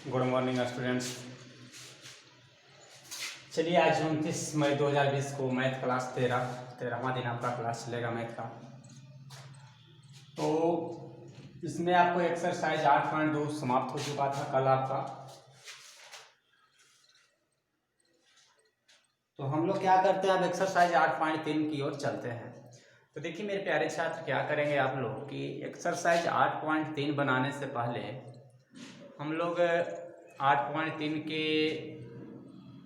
Good morning students. चलिए आज 29 मई 2020 को मैथ क्लास 13वां दिन आपका क्लास चलेगा मैथ का। तो इसमें आपको एक्सरसाइज 8.2 समाप्त हो चुका था कल आपका। तो हम लोग क्या करते हैं, अब एक्सरसाइज 8.3 की ओर चलते हैं। तो देखिए मेरे प्यारे छात्र, क्या करेंगे आप लोग कि एक्सरसाइज 8.3 बनाने से पहले हम लोग 8.3 के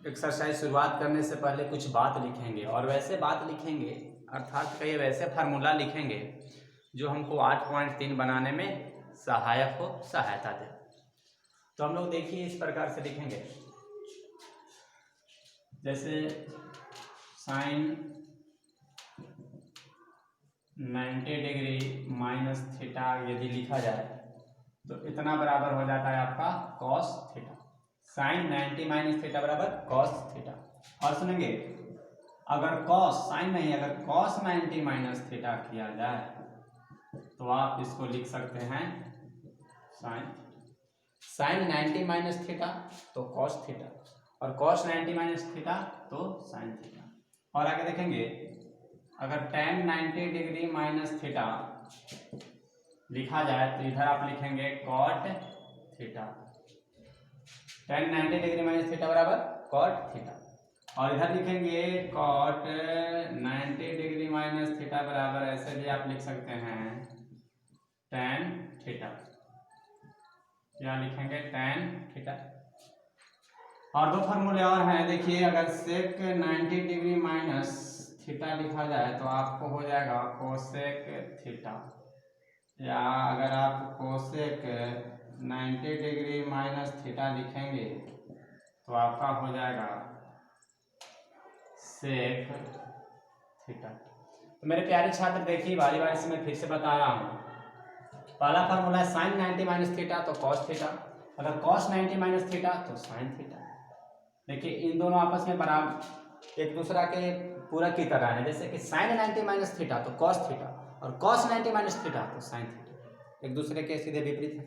एक्सरसाइज शुरुआत करने से पहले कुछ बात लिखेंगे, और वैसे बात लिखेंगे अर्थात कई वैसे फार्मूला लिखेंगे जो हमको 8.3 बनाने में सहायक हो, सहायता दे। तो हम लोग देखिए इस प्रकार से लिखेंगे, जैसे साइन 90 डिग्री माइनस थीटा यदि लिखा जाए तो इतना बराबर हो जाता है आपका cos theta. Sine 90 minus theta बराबर कॉस थीटा। और सुनेंगे, अगर कॉस साइन नहीं, अगर कॉस 90 माइनस थीटा किया जाए तो आप इसको लिख सकते हैं साइन 90 माइनस थीटा तो कॉस थीटा, और कॉस 90 माइनस थीटा तो साइन थीटा। और आगे देखेंगे, अगर tan 90 डिग्री माइनस थीटा लिखा जाए तो इधर आप लिखेंगे cot theta. tan 90 degree minus theta बराबर कॉट थीटा, और इधर लिखेंगे कॉट 90 डिग्री माइनस थीटा बराबर, ऐसे भी आप लिख सकते हैं tan थीटा। क्या लिखेंगे? tan theta. और दो फार्मूले और हैं, देखिए अगर सेक 90 डिग्री माइनस थीटा लिखा जाए तो आपको हो जाएगा कोसेक थीटा, या अगर आप कोसेक 90 डिग्री माइनस थीटा लिखेंगे तो आपका हो जाएगा सेक थीटा। तो मेरे प्यारे छात्र देखिए, बारी बारी से मैं फिर से बता रहा हूँ। पहला फार्मूला है साइन 90 माइनस थीटा तो कॉस थीटा, अगर कॉस 90 माइनस थीटा तो साइन थीटा। देखिए इन दोनों आपस में बराबर एक दूसरा के पूरक की तरह है, जैसे कि साइन 90 माइनस थीटा तो कॉस थीटा और कॉस 90 माइनस थीटा तो साइन थीटा, एक दूसरे के सीधे विपरीत है।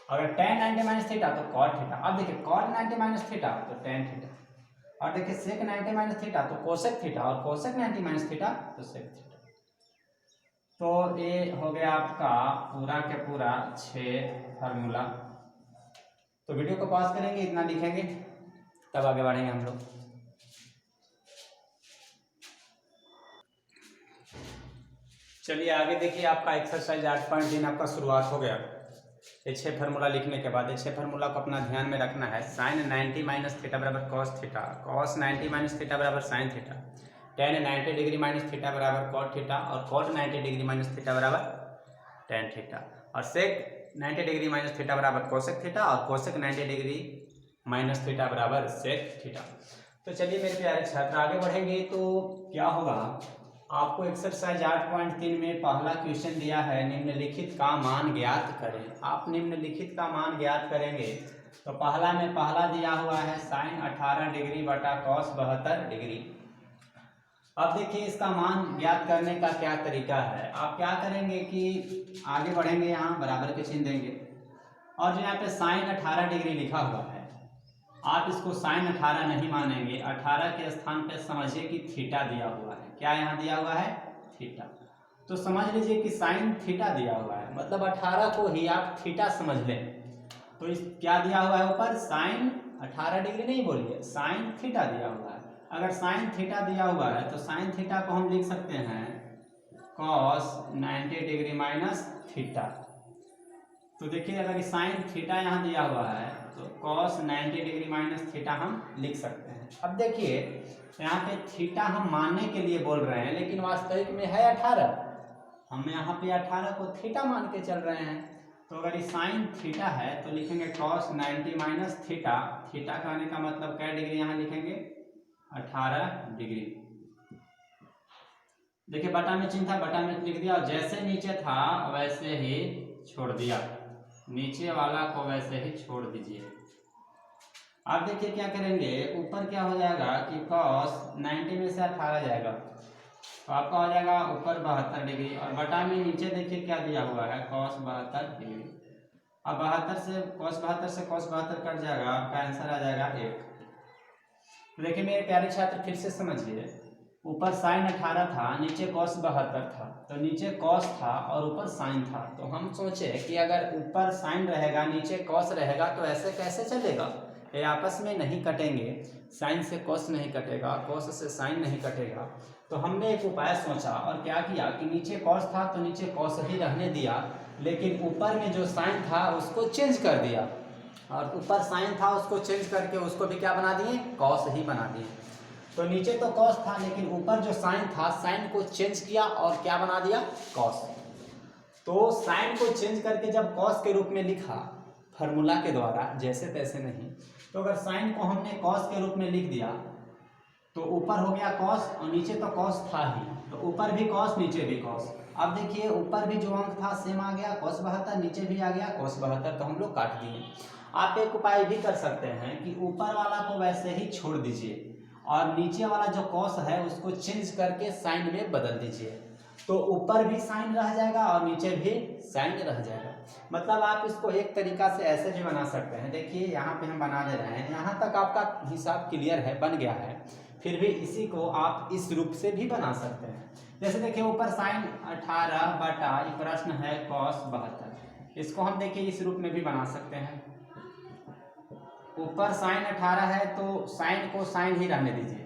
अगर tan 90 माइनस थीटा तो कॉट थीटा। अब देखिए कॉट 90 माइनस थीटा तो tan थीटा, और देखिए सेक 90 माइनस थीटा तो कोसेक थीटा, और कोसेक 90 माइनस थीटा तो सेक थीटा। तो ये हो गया आपका पूरा के पूरा 6 फार्मूला। तो वीडियो को पॉज करेंगे, इतना लिखेंगे, तब आगे बढ़ेंगे हम लोग। चलिए आगे देखिए, आपका एक्सरसाइज 8.3 आपका शुरुआत हो गया। ये 6 फार्मूला लिखने के बाद 6 फार्मूला को अपना ध्यान में रखना है। साइन 90 माइनस थीटा बराबर cos theta, cos 90 minus theta बराबर sine theta, tan 90 degree minus theta बराबर कॉट थीटा, और कॉट 90 डिग्री माइनस थीटा बराबर tan थीटा, और सेक 90 डिग्री माइनस थीटा बराबर कोसेक थीटा, और कोसेक 90 डिग्री माइनस थीटा बराबर sec theta. तो चलिए मेरे प्यारे छात्र आगे बढ़ेंगे। तो क्या होगा, आपको एक्सरसाइज 8.3 में पहला क्वेश्चन दिया है, निम्नलिखित का मान ज्ञात करें। आप निम्नलिखित का मान ज्ञात करेंगे तो पहला दिया हुआ है साइन 18 डिग्री बटा कॉस 72 डिग्री। अब देखिए इसका मान ज्ञात करने का क्या तरीका है। आप क्या करेंगे कि आगे बढ़ेंगे, यहाँ बराबर के चिन्ह देंगे, और जो यहाँ पे साइन 18 डिग्री लिखा हुआ है आप इसको साइन 18 नहीं मानेंगे, 18 के स्थान पे समझिए कि थीटा दिया हुआ है। क्या यहाँ दिया हुआ है? थीटा। तो समझ लीजिए कि साइन थीटा दिया हुआ है, मतलब 18 को ही आप थीटा समझ लें। तो इस क्या दिया हुआ है ऊपर? साइन 18 डिग्री नहीं बोलिए, साइन थीटा दिया हुआ है। अगर साइन थीटा दिया हुआ है तो साइन थीटा को हम लिख सकते हैं कॉस 90 डिग्री माइनस थीटा। तो देखिए अगर साइन थीटा यहाँ दिया हुआ है तो कॉस 90 डिग्री माइनस थीटा हम लिख सकते हैं। अब देखिए यहाँ पे थीटा हम मानने के लिए बोल रहे हैं, लेकिन वास्तविक में है 18। हम यहाँ पे 18 को थीटा मान के चल रहे हैं। तो अगर ये साइन थीटा है तो लिखेंगे कॉस 90 माइनस थीटा। थीटा कहने का मतलब क्या डिग्री यहाँ लिखेंगे? 18 डिग्री। देखिए बटा में चिन्ह था, बटा में लिख दिया, और जैसे नीचे था वैसे ही छोड़ दिया, नीचे वाला को वैसे ही छोड़ दीजिए। आप देखिए क्या करेंगे, ऊपर क्या हो जाएगा कि cos 90 में से 18 जाएगा तो आपका हो जाएगा ऊपर 72 डिग्री, और बटा में नीचे देखिए क्या दिया हुआ है cos 72 डिग्री। अब 72 से cos 72 कट जाएगा, आपका आंसर आ जाएगा 1। तो देखिए मेरे प्यारे छात्र, फिर से समझिए, ऊपर sin 18 था, नीचे cos 72 था, तो नीचे cos था और ऊपर sin था। तो हम सोचे कि अगर ऊपर sin रहेगा नीचे cos रहेगा तो ऐसे कैसे चलेगा, ये आपस में नहीं कटेंगे, sin से cos नहीं कटेगा, cos से sin नहीं कटेगा। तो हमने एक उपाय सोचा और क्या किया कि नीचे cos था तो नीचे cos ही रहने दिया, लेकिन ऊपर में जो sin था उसको चेंज कर दिया, और ऊपर sin था उसको चेंज करके उसको भी क्या बना दिए, cos ही बना दिए। तो नीचे तो cos था लेकिन ऊपर जो sin था, sin को चेंज किया और क्या बना दिया, cos। तो sin को चेंज करके जब cos के रूप में लिखा फार्मूला के द्वारा, जैसे तैसे नहीं, तो अगर sin को हमने cos के रूप में लिख दिया तो ऊपर हो गया cos और नीचे तो cos था ही, तो ऊपर भी cos नीचे भी cos। अब देखिए ऊपर भी जो अंक था सेम आ गया cos 72, नीचे भी आ गया cos 72, तो हम लोग काट दिए। आप एक उपाय भी कर सकते हैं कि ऊपर वाला को वैसे ही छोड़ दीजिए और नीचे वाला जो cos है उसको चेंज करके sin में बदल दीजिए, तो ऊपर भी sin रह जाएगा और नीचे भी sin रह जाएगा। मतलब आप इसको एक तरीका से ऐसे भी बना सकते हैं। देखिए यहाँ पे हम बना दे रहे हैं, यहाँ तक आपका हिसाब क्लियर है, बन गया है, फिर भी इसी को आप इस रूप से भी बना सकते हैं। जैसे देखिए ऊपर sin 18 बटा ये प्रश्न है cos 72, इसको हम देखिए इस रूप में भी बना सकते हैं। ऊपर sin 18 है तो sin को sin ही रहने दीजिए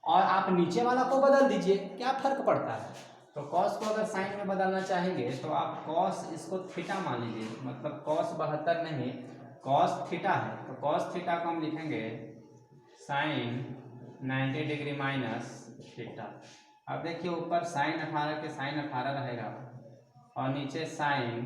और आप नीचे वाला को बदल दीजिए, क्या फर्क पड़ता है। तो cos को अगर sin में बदलना चाहेंगे तो आप cos इसको थीटा मान लीजिए, मतलब cos 72 नहीं cos थीटा है, तो cos थीटा को हम लिखेंगे sin 90 डिग्री माइनस थीटा। अब देखिए ऊपर sin 18 के sin 18 रहेगा और नीचे sin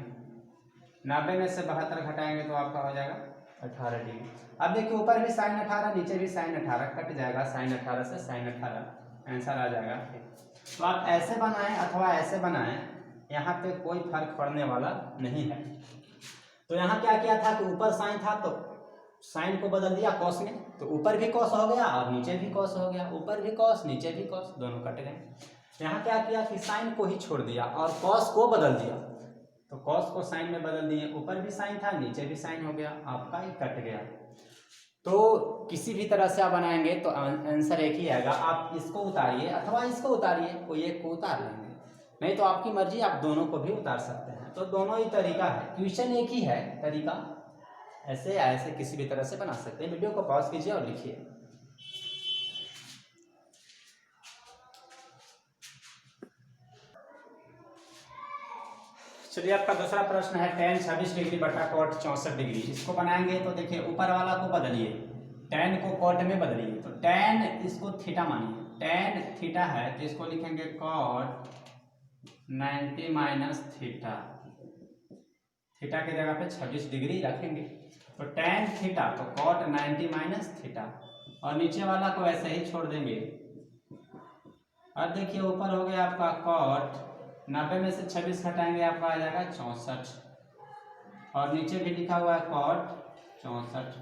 90 में से 72 घटाएंगे तो आपका हो जाएगा 18 डिग्री। अब देखिए ऊपर भी sin 18 नीचे भी sin 18, कट जाएगा sin 18 से sin 18, आंसर आ जाएगा। तो आप ऐसे बनाएं अथवा ऐसे बनाएं, यहाँ पे कोई फर्क पड़ने वाला नहीं है। तो यहाँ क्या किया था कि ऊपर sin था तो sin को बदल दिया cos में, तो ऊपर भी cos हो गया और नीचे भी cos हो गया, ऊपर भी cos नीचे भी cos, दोनों कट गए। यहाँ क्या किया कि sin को ही छोड़ दिया और cos को बदल दिया, तो cos को sin में बदल दिए, ऊपर भी sin था नीचे भी sin हो गया, आपका ही कट गया। तो किसी भी तरह से आप बनाएंगे तो आंसर एक ही आएगा। आप इसको उतारिए अथवा इसको उतारिए, कोई एक को उतार लेंगे, नहीं तो आपकी मर्जी, आप दोनों को भी उतार सकते हैं। तो दोनों ही तरीका है, क्वेश्चन एक ही है, तरीका ऐसे या ऐसे किसी भी तरह से बना सकते हैं। वीडियो को पॉज कीजिए और लिखिए। चलिए आपका दूसरा प्रश्न है tan 26 डिग्री बटा cot 64 डिग्री। इसको बनाएंगे तो देखिए ऊपर वाला को बदलिए, tan को cot में बदलिए, तो tan इसको थीटा मानिए, tan थीटा है तो इसको लिखेंगे cot 90 माइनस थीटा, थीटा की जगह पे 26 डिग्री रखेंगे, तो tan थीटा तो cot 90 माइनस थीटा, और नीचे वाला को ऐसे ही छोड़ देंगे। अब देखिए ऊपर हो गया आपका cot 90 में से 26 घटाएंगे आपका आ जाएगा 64, और नीचे भी लिखा हुआ है cot 64,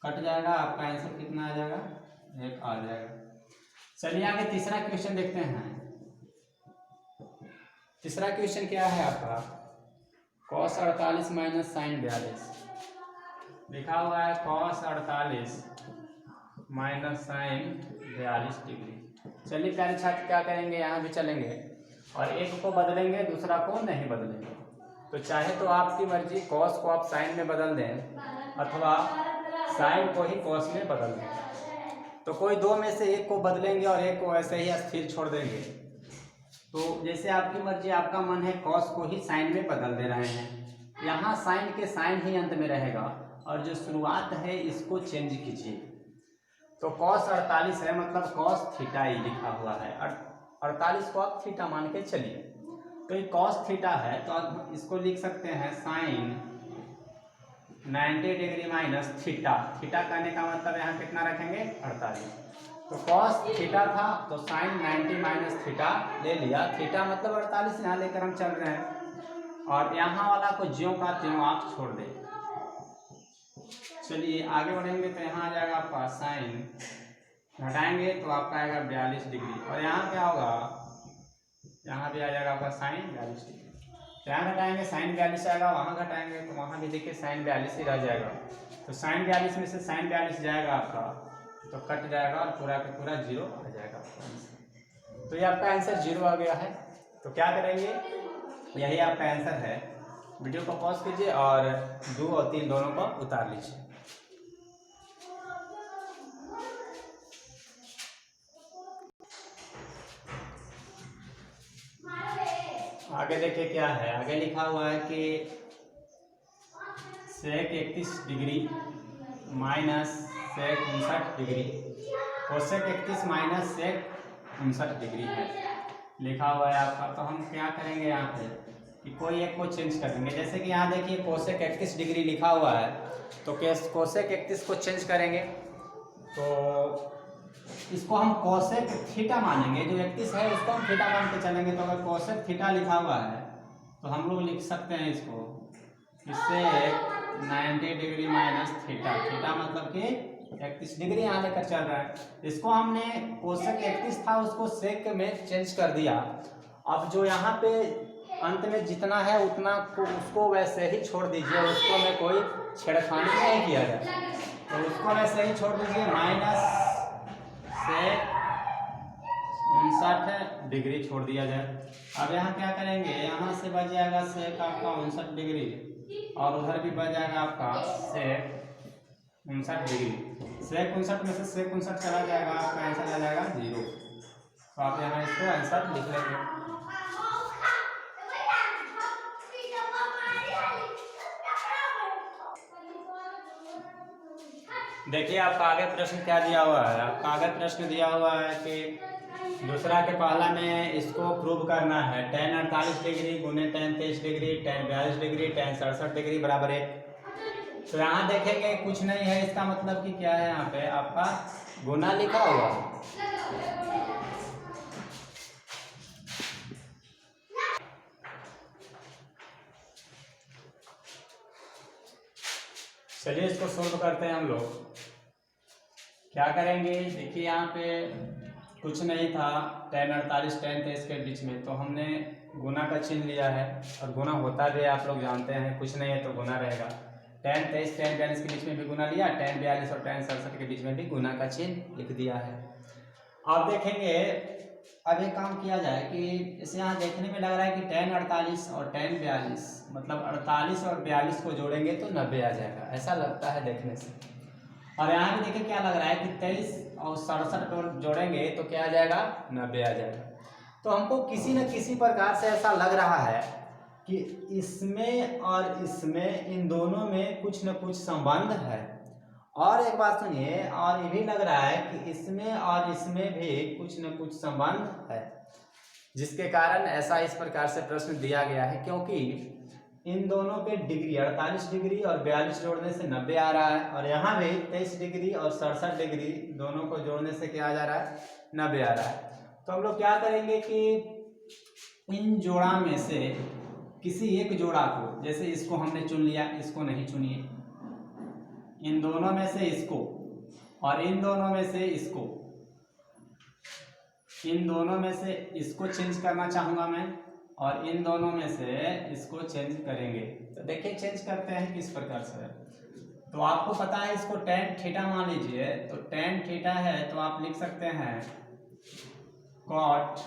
कट जाएगा, आपका आंसर कितना आ जाएगा, 1 आ जाएगा। चलिए आगे तीसरा क्वेश्चन देखते हैं। तीसरा क्वेश्चन क्या है आपका, cos 48 माइनस sin 42, लिखा हुआ है cos 48 माइनस sin 42 डिग्री। चलिए प्यारे छात्र क्या करेंगे, यहाँ भी चलेंगे और एक को बदलेंगे दूसरा को नहीं बदलेंगे। तो चाहे तो आपकी मर्जी, cos को आप sin में बदल दें अथवा sin को ही cos में बदल दें, तो कोई दो में से एक को बदलेंगे और एक को ऐसे ही स्थिर छोड़ देंगे। तो जैसे आपकी मर्जी, आपका मन है cos को ही sin में बदल दे रहे हैं, यहाँ sin के sin ही अंत में रहेगा और जो शुरुआत है इसको चेंज कीजिए। तो cos 48 है मतलब cos थीटा ही लिखा हुआ है, 48 को आप थीटा मान के चलिए, तो ये cos थीटा है तो आप इसको लिख सकते हैं sin 90 degree minus theta, theta करने का मतलब यहाँ कितना रखेंगे 48, तो cos थीटा था तो sin 90 माइनस थीटा ले लिया, थीटा मतलब 48 यहाँ लेकर हम चल रहे हैं, और यहाँ वाला को ज्यों का त्यों आप छोड़ दें। चलिए आगे बढ़ेंगे तो यहाँ आ जाएगा आपका sin, घटाएंगे तो आपका आएगा 42 डिग्री, और यहाँ क्या होगा, यहाँ भी आ जाएगा आपका sin 42 डिग्री। तो यहाँ घटाएंगे साइन 42 आएगा, वहाँ घटाएंगे तो वहाँ भी देखिए साइन 42 ही रह जाएगा। तो साइन 42 में से साइन 42 जाएगा आपका, तो कट जाएगा और पूरा का पूरा 0 आ जाएगा आपका आंसर। तो ये आपका आंसर 0 आ गया है। तो क्या करेंगे, यही आपका आंसर है। वीडियो को पॉज कीजिए और 2 और 3 दोनों को उतार लीजिए। आगे देखिए क्या है, आगे लिखा हुआ है कि sec 31 degree minus sec 59 degree, cosec 31 minus sec 59 degree है लिखा हुआ है आपका। तो हम क्या करेंगे यहाँ पे कि कोई एक को चेंज कर देंगे। जैसे कि यहाँ देखिए कोसेक 31 डिग्री लिखा हुआ है, तो कोसेक 31 को चेंज करेंगे तो इसको हम कोसेक थीटा मानेंगे। जो 31 है इसको हम थीटा मान के चलेंगे। तो अगर कोसेक थीटा लिखा हुआ है तो हम लोग लिख सकते हैं इसको, इससे 90 डिग्री माइनस थीटा, थीटा मतलब कि 31 डिग्री यहाँ लेकर चल रहा है। इसको हमने कोसेक 31 था उसको सेक में चेंज कर दिया। अब जो यहाँ पे अंत में जितना है उतना को उसको वैसे ही छोड़ दीजिए, उसको में कोई छेड़खानी नहीं किया जाए, तो उसको वैसे ही छोड़ दीजिए। माइनस सेक 59 डिग्री छोड़ दिया जाए। अब यहाँ क्या करेंगे, यहाँ से बच जाएगा सेक आपका 59 डिग्री और उधर भी बच जाएगा आपका सेक 59 डिग्री। सेक 59 में से सेक 59 चला जाएगा, आपका आंसर आ जाएगा 0। तो आप यहाँ इसको आंसर लिख लेंगे। देखिए आपका आगे प्रश्न क्या दिया हुआ है। आपका आगे प्रश्न दिया हुआ है कि दूसरा के पहला में इसको प्रूव करना है। tan 48 डिग्री गुने tan 23 degree tan 42 degree tan 67 degree बराबर 1। तो यहाँ देखेंगे कुछ नहीं है, इसका मतलब कि क्या है, यहाँ पे आपका गुना लिखा हुआ है। चलिए इसको सोल्व करते हैं हम लोग। क्या करेंगे, देखिए यहाँ पे कुछ नहीं था, tan 48 tan 23 के बीच में, तो हमने गुना का चिन्ह लिया है और गुना होता भी है, आप लोग जानते हैं। कुछ नहीं है तो गुना रहेगा। tan 23 tan 42 के बीच में भी गुना लिया, tan 42 और tan 67 के बीच में भी गुना का चिन्ह लिख दिया है। अब देखेंगे, अब एक काम किया जाए कि इसे यहाँ देखने में लग रहा है कि tan 48 और tan 42 मतलब 48 और 42 को जोड़ेंगे तो 90 आ जाएगा, ऐसा लगता है देखने से। और यहाँ भी देखिए क्या लग रहा है कि 23 और 67 जोड़ेंगे तो क्या आ जाएगा, 90 आ जाएगा। तो हमको किसी न किसी प्रकार से ऐसा लग रहा है कि इसमें और इसमें, इन दोनों में कुछ न कुछ संबंध है। और एक बात सुनिए, और ये भी लग रहा है कि इसमें और इसमें भी कुछ न कुछ संबंध है, जिसके कारण ऐसा इस प्रकार से प्रश्न दिया गया है। क्योंकि इन दोनों पे डिग्री 48 डिग्री और 42 जोड़ने से 90 आ रहा है, और यहाँ भी 23 डिग्री और 67 डिग्री दोनों को जोड़ने से क्या आ जा रहा है, 90 आ रहा है। तो हम लोग क्या करेंगे कि इन जोड़ा में से किसी एक जोड़ा को, जैसे इसको हमने चुन लिया, इसको नहीं चुनिए, इन दोनों में से इसको और इन दोनों में से इसको, इन दोनों में से इसको चेंज करना चाहूँगा मैं, और इन दोनों में से इसको चेंज करेंगे। तो देखिए चेंज करते हैं किस प्रकार से। तो आपको पता है इसको tan थीटा मान लीजिए, तो tan थीटा है तो आप लिख सकते हैं cot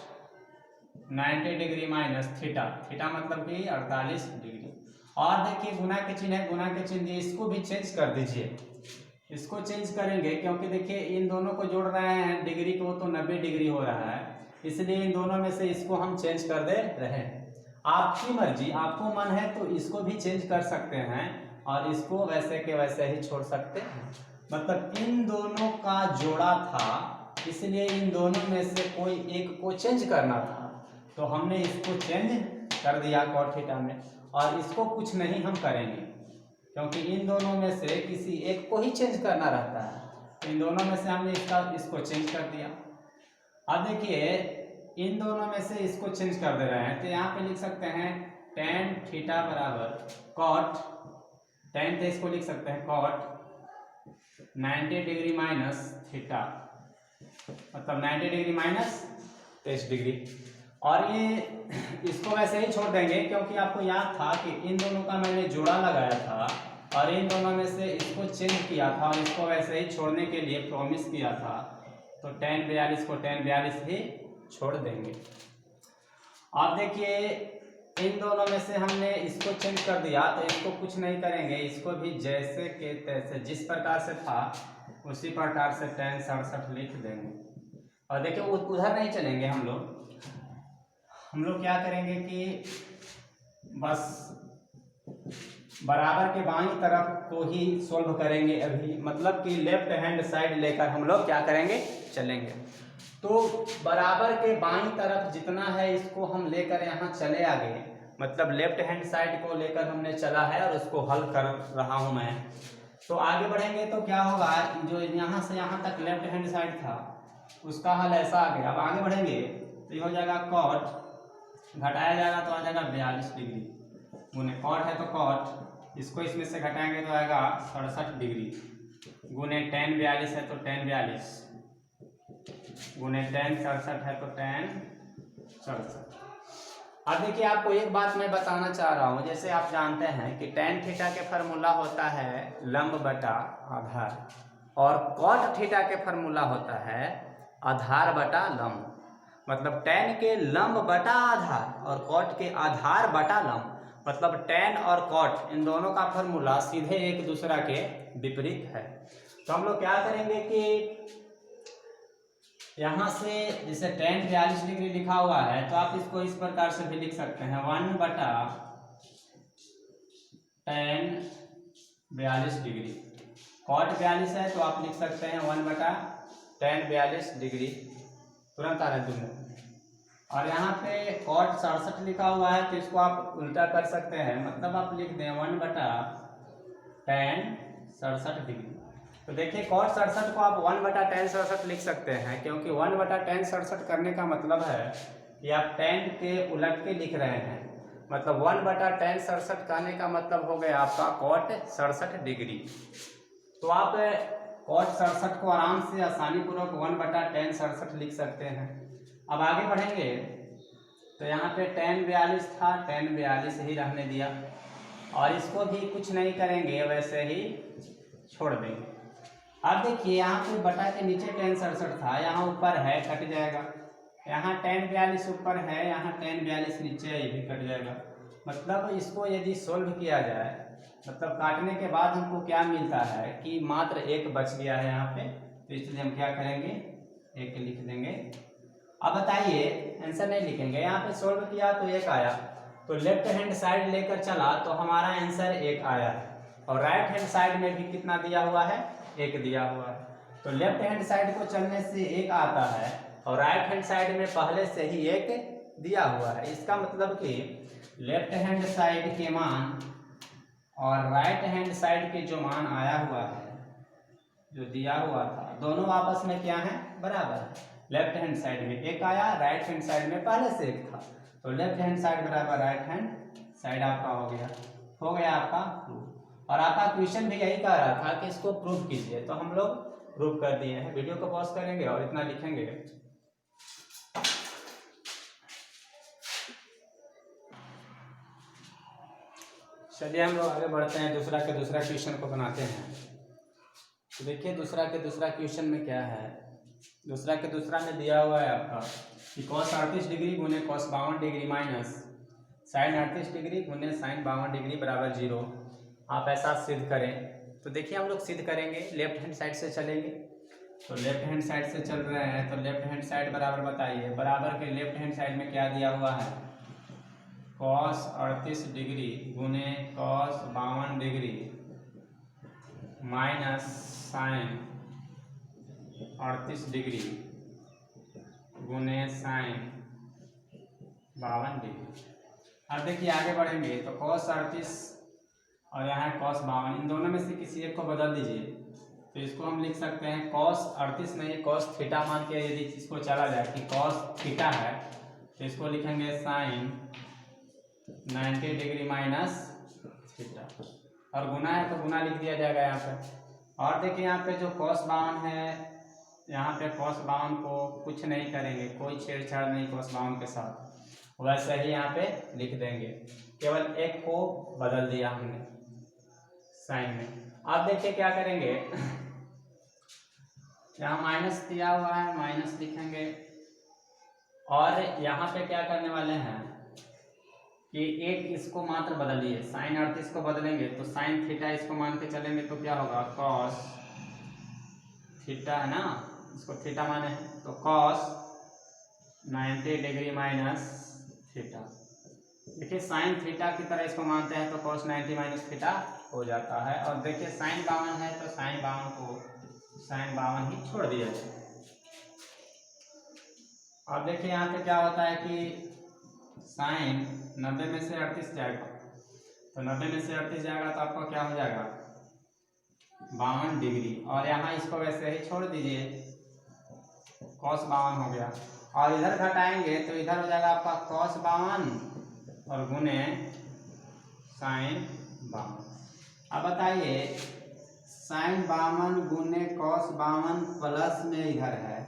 90 degree minus theta, theta मतलब कि 48 डिग्री। और देखिए गुना के चिन्ह है, गुना के चिन्ह दिए, इसको भी चेंज कर दीजिए, इसको चेंज करेंगे क्योंकि देखिए इन दोनों को जोड़ रहे हैं डिग्री को, तो 90 डिग्री हो रहा है, इसलिए इन दोनों में से इसको हम चेंज कर दे रहे हैं। आपकी मर्जी, आपको मन है तो इसको भी चेंज कर सकते हैं और इसको वैसे के वैसे ही छोड़ सकते हैं। मतलब इन दोनों का जोड़ा था, इसलिए इन दोनों में से कोई एक को चेंज करना था, तो हमने इसको चेंज कर दिया cot थीटा में। और इसको कुछ नहीं हम करेंगे क्योंकि इन दोनों में से किसी एक को ही चेंज करना रहता है, तो इन दोनों में से हमने इसको चेंज कर दिया। अब देखिए इन दोनों में से इसको चेंज कर दे रहे हैं, तो यहाँ पे लिख सकते हैं tan थीटा बराबर cot, tan थे इसको लिख सकते हैं cot 90 डिग्री माइनस थीटा, मतलब 90 डिग्री माइनस 23 डिग्री। और ये इसको वैसे ही छोड़ देंगे क्योंकि आपको याद था कि इन दोनों का मैंने जोड़ा लगाया था और इन दोनों में से इसको चेंज किया था और इसको वैसे ही छोड़ने के लिए प्रॉमिस किया था। तो tan 42 को tan 42 ही छोड़ देंगे। अब देखिए इन दोनों में से हमने इसको चेंज कर दिया तो इसको कुछ नहीं करेंगे, इसको भी जैसे के तैसे जिस प्रकार से था उसी प्रकार से tan 67 लिख देंगे। और देखिए उधर नहीं चलेंगे, हम लोग क्या करेंगे कि बस बराबर के बाईं तरफ को ही सोल्व करेंगे अभी, मतलब कि लेफ्ट हैंड साइड लेकर हम लोग क्या करेंगे, चलेंगे। तो बराबर के बाईं तरफ जितना है इसको हम लेकर यहाँ चले आगे, मतलब लेफ्ट हैंड साइड को लेकर हमने चला है और उसको हल कर रहा हूँ मैं। तो आगे बढ़ेंगे तो क्या होगा, जो यहाँ से यहाँ तक लेफ्ट हैंड साइड था उसका हल ऐसा आ गया। अब आगे बढ़ेंगे तो ये हो जाएगा कॉट, घटाया जाएगा तो आ जाएगा 42 डिग्री गुने कॉट है तो कॉट, इसको इसमें से घटाएंगे तो आएगा 67 डिग्री गुने tan 42 है तो tan 42 गुने tan 67 है तो tan 67। अब देखिए आपको एक बात मैं बताना चाह रहा हूँ, जैसे आप जानते हैं कि tan थीटा के फार्मूला होता है लंब बटा आधार और cot थीटा के फार्मूला होता है आधार बटा लंब। मतलब tan के लंब बटा आधार और cot के आधार बटा लंब, मतलब tan और cot इन दोनों का फार्मूला सीधे एक दूसरा के विपरीत है। तो हम लोग क्या करेंगे कि यहाँ से जैसे tan 42 डिग्री लिखा हुआ है तो आप इसको इस प्रकार से भी लिख सकते हैं 1 बटा tan 42 डिग्री। cot 42 है तो आप लिख सकते हैं 1 बटा tan 42 डिग्री, तुरंत आ रहा है तुम्हें। और यहाँ पे cot 67 लिखा हुआ है तो इसको आप उल्टा कर सकते हैं, मतलब आप लिख दें 1 बटा tan 67 डिग्री। तो देखिए cot 67 को आप 1 बटा tan 67 लिख सकते हैं, क्योंकि 1 बटा tan 67 करने का मतलब है कि आप tan के उलट के लिख रहे हैं। मतलब 1 बटा tan 67 कहने का मतलब हो गया आपका cot 67 डिग्री। तो आप cot 67 को आराम से आसानी पूर्वक 1 बटा tan 67 लिख सकते हैं। अब आगे बढ़ेंगे तो यहाँ पे tan 42 था, tan 42 ही रहने दिया और इसको भी कुछ नहीं करेंगे, वैसे ही छोड़ देंगे। अब देखिए यहाँ पे बटा के नीचे tan 67 था, यहाँ ऊपर है कट जाएगा, यहाँ tan 42 ऊपर है, यहाँ tan 42 नीचे है, ये भी कट जाएगा। मतलब इसको यदि सोल्व किया जाए, मतलब काटने के बाद हमको क्या मिलता है कि मात्र एक बच गया है यहाँ पे, तो इसलिए हम क्या करेंगे, एक लिख देंगे। अब बताइए, आंसर नहीं लिखेंगे, यहाँ पे सोल्व किया तो एक आया, तो लेफ्ट हैंड साइड लेकर चला तो हमारा आंसर एक आया है, और राइट हैंड साइड में भी कितना दिया हुआ है, एक दिया हुआ है। तो लेफ्ट हैंड साइड को चलने से एक आता है और राइट हैंड साइड में पहले से ही एक दिया हुआ है। इसका मतलब कि लेफ्ट हैंड साइड के मान और राइट हैंड साइड के जो मान आया हुआ है, जो दिया हुआ था, दोनों आपस में क्या है, बराबर है। लेफ्ट हैंड साइड में एक आया, राइट हैंड साइड में पहले से एक था, तो लेफ्ट हैंड साइड बराबर राइट हैंड साइड आपका हो गया आपका प्रूफ। और आपका क्वेश्चन भी यही कह रहा था कि इसको प्रूफ कीजिए, तो हम लोग प्रूफ कर दिए हैं। वीडियो को पॉज करेंगे और इतना लिखेंगे। चलिए हम लोग आगे बढ़ते हैं, दूसरा के दूसरा क्वेश्चन को बनाते हैं। तो देखिए दूसरा के दूसरा क्वेश्चन में क्या है, दूसरा के दूसरा में दिया हुआ है आपका कि cos 38 डिग्री गुने cos 52 degree minus sin 38 degree गुने sin 52 डिग्री बराबर 0। आप ऐसा सिद्ध करें। तो देखिए हम लोग सिद्ध करेंगे, लेफ्ट हैंड साइड से चलेंगे। तो लेफ्ट हैंड साइड से चल रहे हैं तो लेफ्ट हैंड साइड बराबर बताइए, बराबर के लेफ्ट हैंड साइड में क्या दिया हुआ है, cos 38 डिग्री गुने cos 52 degree minus sin 38 degree गुने sin 52 डिग्री। अब देखिए आगे बढ़ेंगे तो cos 38 और यहाँ cos 52, इन दोनों में से किसी एक को बदल दीजिए। तो इसको हम लिख सकते हैं cos 38 नहीं, cos थीटा मान के यदि इसको चला जाए कि cos थीटा है तो इसको लिखेंगे sin 90 डिग्री माइनस थीटा, और गुना है तो गुना लिख दिया जाएगा यहाँ पे। और देखिए यहाँ पे जो cos 52 है, यहाँ पे cos 52 को कुछ नहीं करेंगे, कोई छेड़छाड़ नहीं cos 52 के साथ, वैसे ही यहाँ पे लिख देंगे, केवल एक को बदल दिया हमने साइन में। अब देखिए क्या करेंगे, यहाँ माइनस दिया हुआ है, माइनस लिखेंगे और यहाँ पे क्या करने वाले हैं कि एक इसको मात्र बदलिए, साइन 38 को बदलेंगे तो साइन थीटा इसको मान के चलेंगे तो क्या होगा कॉस थीटा है ना, इसको थीटा माने हैं तो कॉस 90 डिग्री माइनस थीटा। देखिए साइन थीटा की तरह इसको मानते हैं तो कॉस 90 माइनस थीटा हो जाता है। और देखिए साइन 52 है तो साइन 52 को साइन 52 ही छोड़ दिया जाए। अब देखिए यहाँ पे क्या होता है कि साइन 90 में से 38 जाएगा तो 90 में से 38 जाएगा तो आपका क्या हो जाएगा 52 डिग्री, और यहाँ इसको वैसे ही छोड़ दीजिए, कॉस 52 हो गया। और इधर घटाएंगे तो इधर हो जाएगा आपका कॉस 52 और गुने साइन 52। अब बताइए साइन 52 गुने कॉस 52 प्लस में इधर है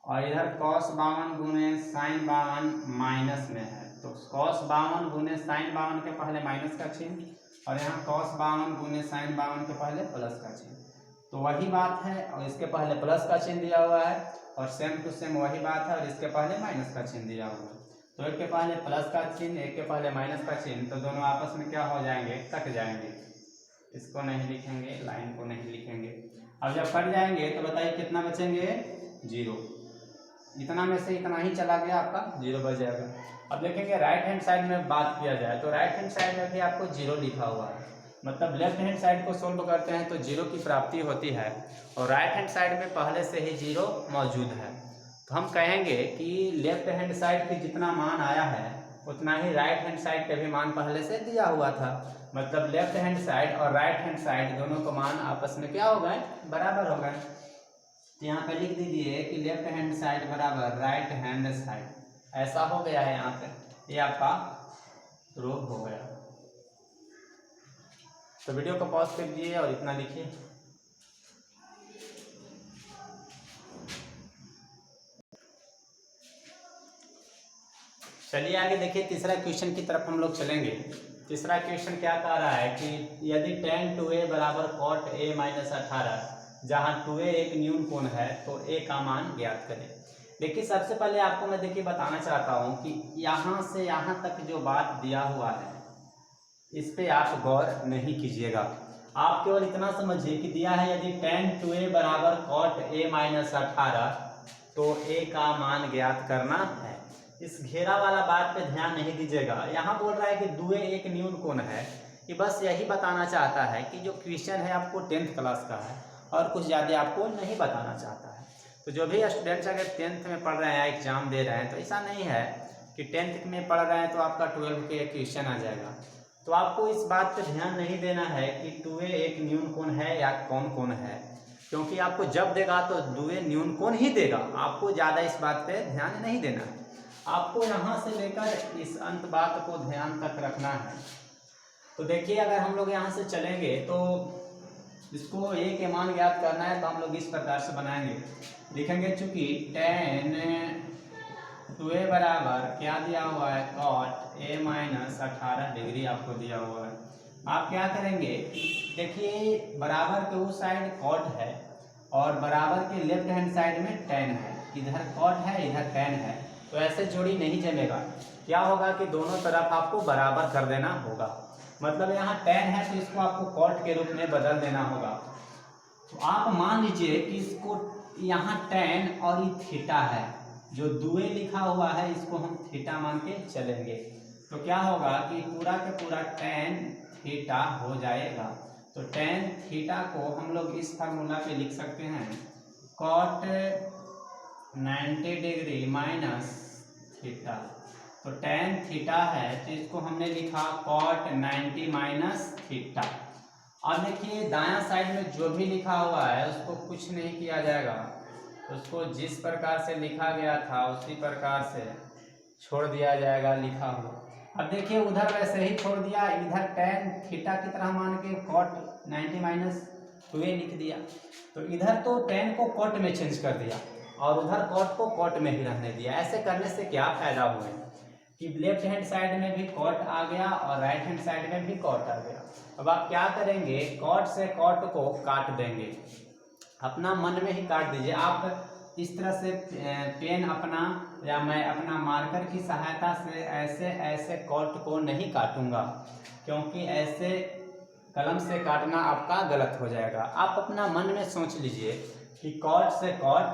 और इधर कॉस 52 गुने साइन 52 माइनस में है, तो कॉस 52 गुने साइन 52 के पहले माइनस का चिन्ह और यहाँ कॉस 52 गुने साइन 52 के पहले प्लस का चिन्ह, तो वही बात है। और इसके पहले प्लस का चिन्ह दिया हुआ है और सेम टू सेम वही बात है, और इसके पहले माइनस का चिन्ह दिया हुआ है, तो एक के पहले प्लस का चिन्ह एक के पहले माइनस का चिन्ह, तो दोनों आपस में क्या हो जाएंगे कट जाएंगे। इसको नहीं लिखेंगे, लाइन को नहीं लिखेंगे। अब जब कट जाएंगे तो बताइए कितना बचेंगे 0, इतना में से इतना ही चला गया आपका 0 बच जाएगा। अब देखेंगे राइट हैंड साइड में बात किया जाए तो राइट हैंड साइड में भी आपको 0 लिखा हुआ है, मतलब लेफ्ट हैंड साइड को सोल्व करते हैं तो 0 की प्राप्ति होती है और राइट हैंड साइड में पहले से ही 0 मौजूद है, तो हम कहेंगे कि लेफ्ट हैंड साइड की जितना मान आया है उतना ही राइट हैंड साइड के भी मान पहले से दिया हुआ था, मतलब लेफ्ट हैंड साइड और राइट हैंड साइड दोनों को मान आपस में क्या हो गए बराबर हो गए। तो यहाँ पे लिख दीजिए कि लेफ्ट हैंड साइड बराबर राइट हैंड साइड, ऐसा हो गया है यहाँ पे, ये आपका प्रूफ हो गया। तो वीडियो को पॉज कर दीजिए और इतना लिखिए। चलिए आगे देखिए, तीसरा क्वेश्चन की तरफ हम लोग चलेंगे। तीसरा क्वेश्चन क्या कह रहा है कि यदि tan 2a बराबर cot a माइनस 18, जहाँ 2a एक न्यून कोण है तो a का मान ज्ञात करें। देखिए सबसे पहले आपको मैं देखिए बताना चाहता हूँ कि यहाँ से यहाँ तक जो बात दिया हुआ है इस पे आप गौर नहीं कीजिएगा, आप केवल इतना समझिए कि दिया है यदि tan 2a बराबर cot a माइनस 18 तो a का मान ज्ञात करना है। इस घेरा वाला बात पे ध्यान नहीं दीजिएगा। यहाँ बोल रहा है कि 2a एक न्यून कोण है, ये बस यही बताना चाहता है कि जो क्वेश्चन है आपको 10th क्लास का है और कुछ ज़्यादा आपको नहीं बताना चाहता है। तो जो भी स्टूडेंट्स अगर 10th में पढ़ रहे हैं एग्जाम दे रहे हैं तो ऐसा नहीं है कि 10th में पढ़ रहे हैं तो आपका 12th के क्वेश्चन आ जाएगा। तो आपको इस बात पे ध्यान नहीं देना है कि 2a एक न्यून कोण है या कौन कोण है, क्योंकि आपको जब देगा तो 2a न्यून कोण ही देगा, आपको ज़्यादा इस बात पे ध्यान नहीं देना है। आपको यहाँ से लेकर इस अंत बात को ध्यान तक रखना है। तो देखिए अगर हम लोग यहाँ से चलेंगे तो इसको a के मान ज्ञात करना है तो हम लोग इस प्रकार से बनाएंगे, लिखेंगे चूंकि tan 2a बराबर क्या दिया हुआ है cot a माइनस 18 डिग्री आपको दिया हुआ है। आप क्या करेंगे, देखिए बराबर के उस साइड cot है और बराबर के लेफ्ट हैंड साइड में tan है, इधर cot है इधर tan है, तो ऐसे जोड़ी नहीं जमेगा। क्या होगा कि दोनों तरफ आपको बराबर कर देना होगा, मतलब यहाँ tan है तो इसको आपको cot के रूप में बदल देना होगा। तो आप मान लीजिए कि इसको यहाँ tan और ये थीटा है, जो 2a लिखा हुआ है इसको हम थीटा मान के चलेंगे, तो क्या होगा कि पूरा का पूरा tan थीटा हो जाएगा। तो tan थीटा को हम लोग इस फार्मूला पे लिख सकते हैं cot 90 डिग्री माइनस थीटा, तो tan थीटा है तो इसको हमने लिखा cot 90 माइनस थीटा। अब देखिए दायां साइड में जो भी लिखा हुआ है उसको कुछ नहीं किया जाएगा, उसको जिस प्रकार से लिखा गया था उसी प्रकार से छोड़ दिया जाएगा लिखा हुआ। अब देखिए उधर वैसे ही छोड़ दिया, इधर tan थीटा की तरह मान के cot 90 माइनस 2a लिख दिया, तो इधर तो tan को cot में चेंज कर दिया और उधर cot को cot में ही रहने दिया। ऐसे करने से क्या फायदा हुए, कि लेफ्ट हैंड साइड में भी कॉट आ गया और राइट हैंड साइड में भी कॉट आ गया। अब आप क्या करेंगे, कॉट से कॉट को काट देंगे, अपना मन में ही काट दीजिए। आप इस तरह से पेन अपना या मैं अपना मार्कर की सहायता से ऐसे ऐसे कॉट को नहीं काटूंगा, क्योंकि ऐसे कलम से काटना आपका गलत हो जाएगा। आप अपना मन में सोच लीजिए कि कॉट से कॉट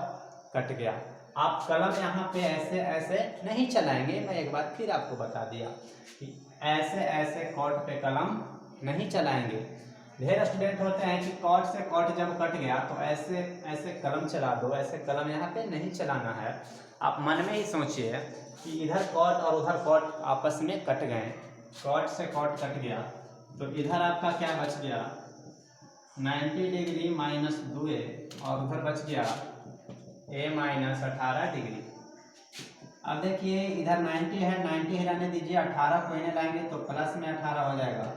कट गया। आप कलम यहाँ पे ऐसे ऐसे नहीं चलाएंगे, मैं एक बार फिर आपको बता दिया कि ऐसे ऐसे कॉट पे कलम नहीं चलाएंगे। ढेर स्टूडेंट होते हैं कि कॉट से कॉट जब कट गया तो ऐसे ऐसे कलम चला दो, ऐसे कलम यहाँ पे नहीं चलाना है। आप मन में ही सोचिए कि इधर कॉट और उधर कॉट आपस में कट गए, कॉट से कॉट कट गया तो इधर आपका क्या बच गया 90 डिग्री माइनस 2a और उधर बच गया a माइनस 18 डिग्री। अब देखिए इधर 90 है, 90 हिलाने दीजिए, 18 को इन्हें लाएंगे तो प्लस में 18 हो जाएगा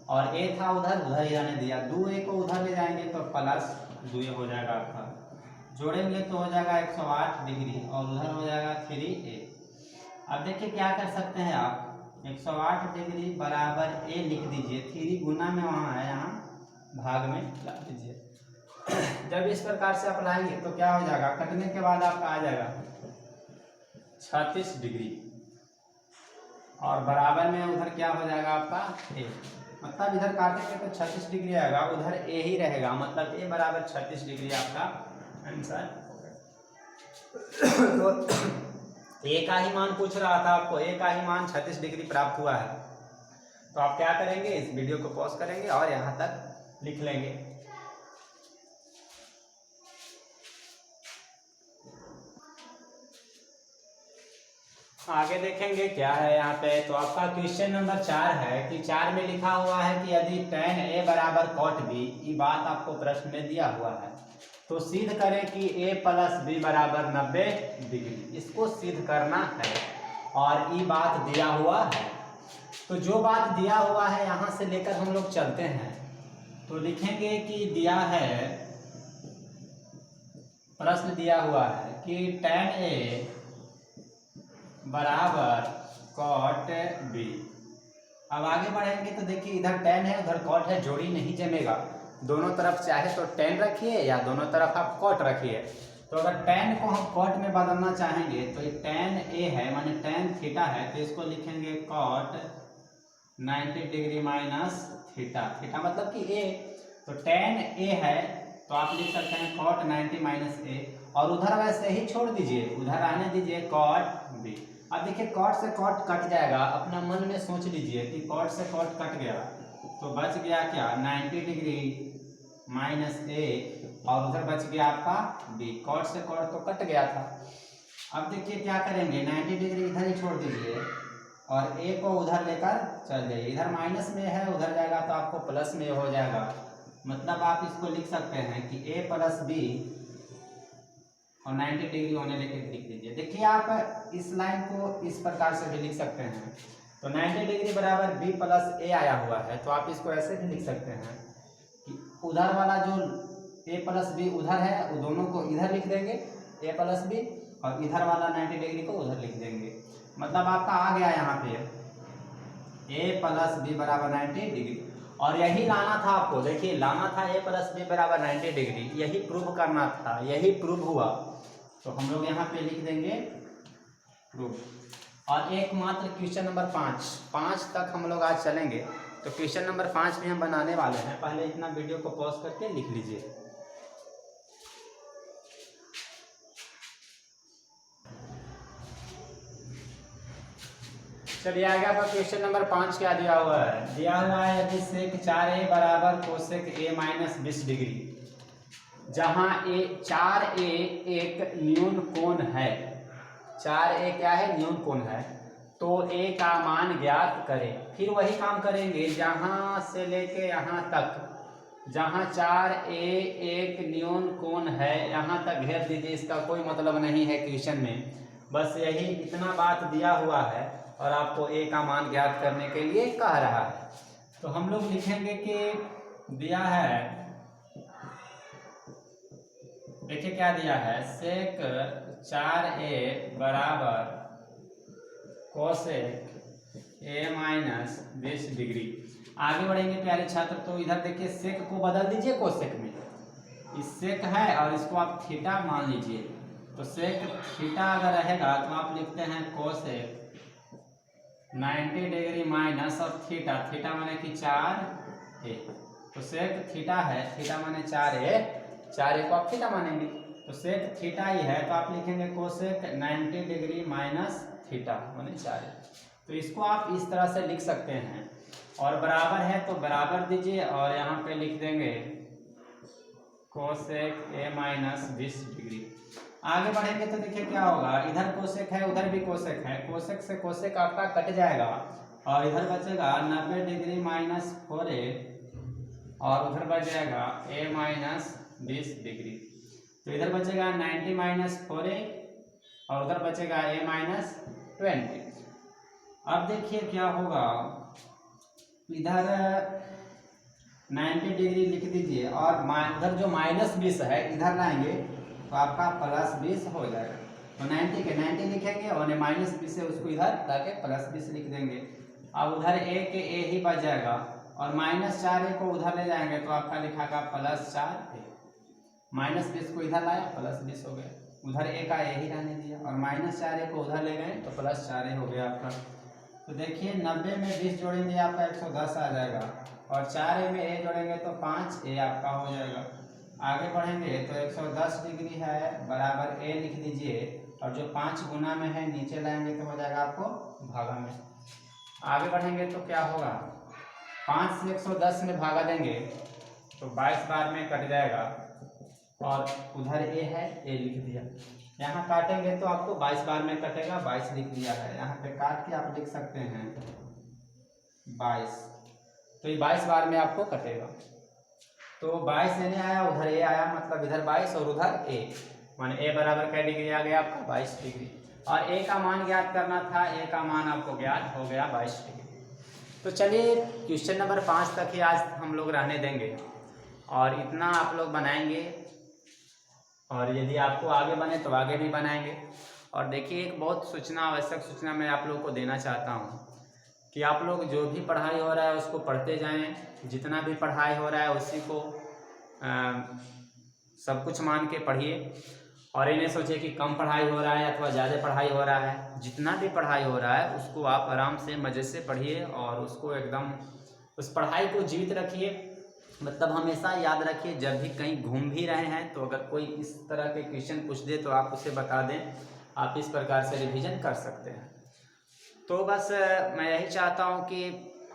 और a था उधर हिलाने दिया, 2a को उधर ले जाएंगे तो प्लस 2a हो जाएगा आपका, जोड़ेंगे तो हो जाएगा 108 डिग्री और उधर हो जाएगा 3a। अब देखिए क्या कर सकते हैं आप, 108 डिग्री बराबर a लिख दीजिए, 3 गुना में वहाँ है, यहाँ भाग में ला दीजिए। जब इस प्रकार से आप लाएंगे तो क्या हो जाएगा, कटने के बाद आपका आ जाएगा 36 डिग्री और बराबर में उधर क्या हो जाएगा आपका a, मतलब इधर काटेंगे तो 36 डिग्री आएगा, उधर a ही रहेगा, मतलब a बराबर 36 डिग्री आपका आंसर। तो a का ही मान पूछ रहा था आपको, a का ही मान 36 डिग्री प्राप्त हुआ है। तो आप क्या करेंगे, इस वीडियो को पॉज करेंगे और यहाँ तक लिख लेंगे। आगे देखेंगे क्या है यहाँ पे। तो आपका क्वेश्चन नंबर 4 है कि 4 में लिखा हुआ है कि यदि tan a बराबर cot b, ये बात आपको प्रश्न में दिया हुआ है, तो सिद्ध करें कि a प्लस b बराबर 90 डिग्री। इसको सिद्ध करना है और ये बात दिया हुआ है। तो जो बात दिया हुआ है यहाँ से लेकर हम लोग चलते हैं, तो लिखेंगे कि दिया है, प्रश्न दिया हुआ है कि tan a बराबर cot b। अब आगे बढ़ेंगे तो देखिए इधर tan है उधर cot है, जोड़ी नहीं जमेगा, दोनों तरफ चाहे तो tan रखिए या दोनों तरफ आप cot रखिए। तो अगर tan को हम cot में बदलना चाहेंगे तो ये tan a है माने tan थीटा है, तो इसको लिखेंगे cot 90 degree minus theta, theta मतलब कि a, तो tan a है तो आप लिख सकते हैं cot 90 माइनस a और उधर वैसे ही छोड़ दीजिए, उधर आने दीजिए cot b। अब देखिए cot से cot कट जाएगा, अपना मन में सोच लीजिए कि cot से cot कट गया तो बच गया क्या 90 डिग्री माइनस a और उधर बच गया आपका b, cot से cot तो कट गया था। अब देखिए क्या करेंगे, 90 डिग्री इधर ही छोड़ दीजिए और a को उधर लेकर चल जाइए, इधर माइनस में है उधर जाएगा तो आपको प्लस में हो जाएगा, मतलब आप इसको लिख सकते हैं कि a प्लस b और 90 डिग्री होने लेके लिख दीजिए। देखिए आप इस लाइन को इस प्रकार से भी लिख सकते हैं, तो 90 डिग्री बराबर b प्लस a आया हुआ है, तो आप इसको ऐसे भी लिख सकते हैं कि उधर वाला जो a प्लस b उधर है वो दोनों को इधर लिख देंगे a प्लस b और इधर वाला 90 डिग्री को उधर लिख देंगे, मतलब आपका आ गया यहाँ पे a प्लस b बराबर 90 डिग्री। और यही लाना था आपको, देखिए लाना था a प्लस b बराबर 90 डिग्री, यही प्रूव करना था, यही प्रूव हुआ, तो हम लोग यहाँ पे लिख देंगे प्रूफ। और एक मात्र क्वेश्चन नंबर 5 तक हम लोग आज चलेंगे, तो क्वेश्चन नंबर 5 भी हम बनाने वाले हैं, पहले इतना वीडियो को पॉज करके लिख लीजिए। चलिए आगे आपका क्वेश्चन नंबर 5 क्या दिया हुआ है, दिया हुआ है यदि सेक 4a बराबर कोसेक a माइनस 20 डिग्री, जहाँ 4a एक न्यून कोण है, 4a क्या है न्यून कोण है, तो a का मान ज्ञात करें। फिर वही काम करेंगे जहाँ से लेके यहाँ तक, जहाँ 4a एक न्यून कोण है यहाँ तक घेर दीजिए, इसका कोई मतलब नहीं है क्वेश्चन में, बस यही इतना बात दिया हुआ है और आपको a का मान ज्ञात करने के लिए कह रहा है। तो हम लोग लिखेंगे कि दिया है, देखिए क्या दिया है, सेक 4a बराबर कोसेक ए माइनस 20 डिग्री। आगे बढ़ेंगे प्यारे छात्र, तो इधर देखिए सेक को बदल दीजिए कोसेक में। इस सेक है और इसको आप थीटा मान लीजिए, तो सेक थीटा अगर रहेगा तो आप लिखते हैं कोसेक 90 डिग्री माइनस और थीटा, थीटा माने कि 4a। तो सेक थीटा है, थीटा माने 4a, 4a को आप थीटा मानेंगे, तो सेक थीटा ही है तो आप लिखेंगे कोसेक 90 डिग्री माइनस थीटा माने 4a। तो इसको आप इस तरह से लिख सकते हैं, और बराबर है तो बराबर दीजिए और यहाँ पे लिख देंगे कोसेक a माइनस 20 डिग्री। आगे बढ़ेंगे तो देखिए क्या होगा, इधर कोसेक है उधर भी कोसेक है, कोसेक से कोसेक आपका कट जाएगा और इधर बचेगा 90 डिग्री माइनस 4a और उधर बच जाएगा a माइनस 20 डिग्री। तो इधर बचेगा 90 माइनस 4a और उधर बचेगा a माइनस 20। अब देखिए क्या होगा, इधर 90 डिग्री लिख दीजिए और उधर जो माइनस 20 है इधर लाएंगे तो आपका प्लस 20 हो जाएगा। तो 90 के 90 लिखेंगे और माइनस 20 है उसको इधर लाके प्लस 20 लिख देंगे। अब उधर a के a ही बच जाएगा और माइनस 4a को उधर ले जाएंगे तो आपका लिखागा प्लस 4a। माइनस 20 को इधर लाया प्लस 20 हो गया, उधर a का a ही रहने दिया और माइनस 4a को उधर ले गए तो प्लस 4a हो गया आपका। तो देखिए 90 में 20 जोड़ेंगे आपका 110 आ जाएगा और 4a में a जोड़ेंगे तो 5a आपका हो जाएगा। आगे बढ़ेंगे तो 110 डिग्री है बराबर a लिख दीजिए और जो 5 गुना में है नीचे लाएंगे तो हो जाएगा आपको भागा में। आगे बढ़ेंगे तो क्या होगा, 5 से 110 में भागा देंगे तो 22 बार में कट जाएगा और उधर a है a लिख दिया। यहाँ काटेंगे तो आपको 22 बार में कटेगा, 22 लिख दिया है, यहाँ पे काट के आप लिख सकते हैं 22। तो ये 22 बार में आपको कटेगा। तो 22 यानी आया, उधर a आया, मतलब इधर 22 और उधर a, माने a बराबर क्या डिग्री आ गया आपका 22 डिग्री। और a का मान ज्ञात करना था, a का मान आपको ज्ञात हो गया 22 डिग्री। तो चलिए क्वेश्चन नंबर 5 तक ही आज हम लोग रहने देंगे और इतना आप लोग बनाएंगे और यदि आपको आगे बने तो आगे भी बनाएंगे। और देखिए एक बहुत सूचना, आवश्यक सूचना मैं आप लोगों को देना चाहता हूँ कि आप लोग जो भी पढ़ाई हो रहा है उसको पढ़ते जाएं, जितना भी पढ़ाई हो रहा है उसी को सब कुछ मान के पढ़िए और ये नहीं सोचिए कि कम पढ़ाई हो रहा है अथवा ज़्यादा पढ़ाई हो रहा है। जितना भी पढ़ाई हो रहा है उसको आप आराम से मज़े से पढ़िए और उसको एकदम उस पढ़ाई को जीवित रखिए। मतलब हमेशा याद रखिए, जब भी कहीं घूम भी रहे हैं तो अगर कोई इस तरह के क्वेश्चन पूछ दे तो आप उसे बता दें, आप इस प्रकार से रिवीजन कर सकते हैं। तो बस मैं यही चाहता हूं कि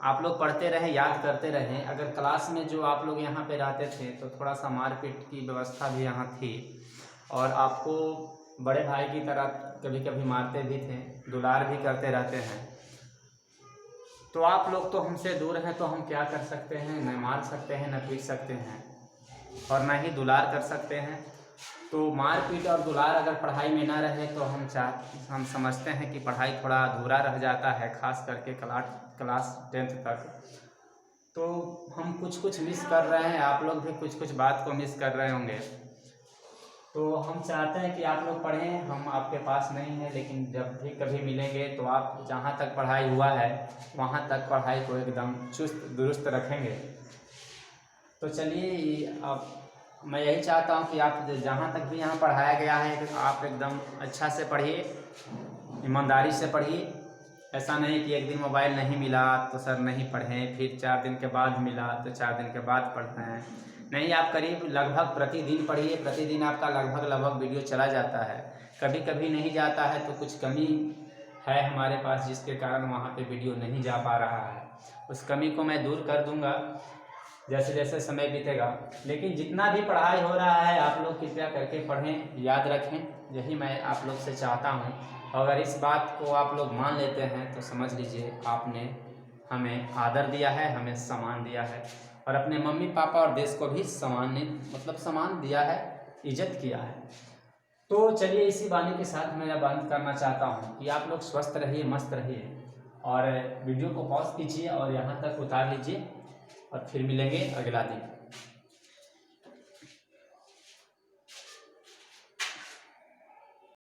आप लोग पढ़ते रहें, याद करते रहें। अगर क्लास में जो आप लोग यहाँ पे रहते थे तो थोड़ा सा मारपीट की व्यवस्था भी यहाँ थी और आपको बड़े भाई की तरह कभी कभी मारते भी थे, दुलार भी करते रहते हैं। तो आप लोग तो हमसे दूर हैं तो हम क्या कर सकते हैं, न मार सकते हैं न पीट सकते हैं और न ही दुलार कर सकते हैं। तो मारपीट और दुलार अगर पढ़ाई में ना रहे तो हम समझते हैं कि पढ़ाई थोड़ा अधूरा रह जाता है, खास करके क्लास 10th तक। तो हम कुछ मिस कर रहे हैं, आप लोग भी कुछ बात को मिस कर रहे होंगे। तो हम चाहते हैं कि आप लोग पढ़ें, हम आपके पास नहीं हैं लेकिन जब भी कभी मिलेंगे तो आप जहाँ तक पढ़ाई हुआ है वहाँ तक पढ़ाई को एकदम चुस्त दुरुस्त रखेंगे। तो चलिए अब मैं यही चाहता हूँ कि आप जहाँ तक भी यहाँ पढ़ाया गया है आप एकदम अच्छा से पढ़िए, ईमानदारी से पढ़िए। ऐसा नहीं कि एक दिन मोबाइल नहीं मिला तो सर नहीं पढ़ें, फिर 4 दिन के बाद मिला तो 4 दिन के बाद पढ़ते हैं। नहीं, आप करीब लगभग प्रतिदिन पढ़िए। प्रतिदिन आपका लगभग वीडियो चला जाता है, कभी कभी नहीं जाता है तो कुछ कमी है हमारे पास जिसके कारण वहाँ पे वीडियो नहीं जा पा रहा है। उस कमी को मैं दूर कर दूँगा जैसे जैसे समय बीतेगा। लेकिन जितना भी पढ़ाई हो रहा है आप लोग कृपया करके पढ़ें, याद रखें, यही मैं आप लोग से चाहता हूँ। अगर इस बात को आप लोग मान लेते हैं तो समझ लीजिए आपने हमें आदर दिया है, हमें सम्मान दिया है और अपने मम्मी पापा और देश को भी सम्मान दिया है, इज्जत किया है। तो चलिए इसी वाणी के साथ मैं बंद करना चाहता हूँ कि आप लोग स्वस्थ रहिए, मस्त रहिए और वीडियो को पॉज कीजिए और यहाँ तक उतार लीजिए और फिर मिलेंगे अगला दिन।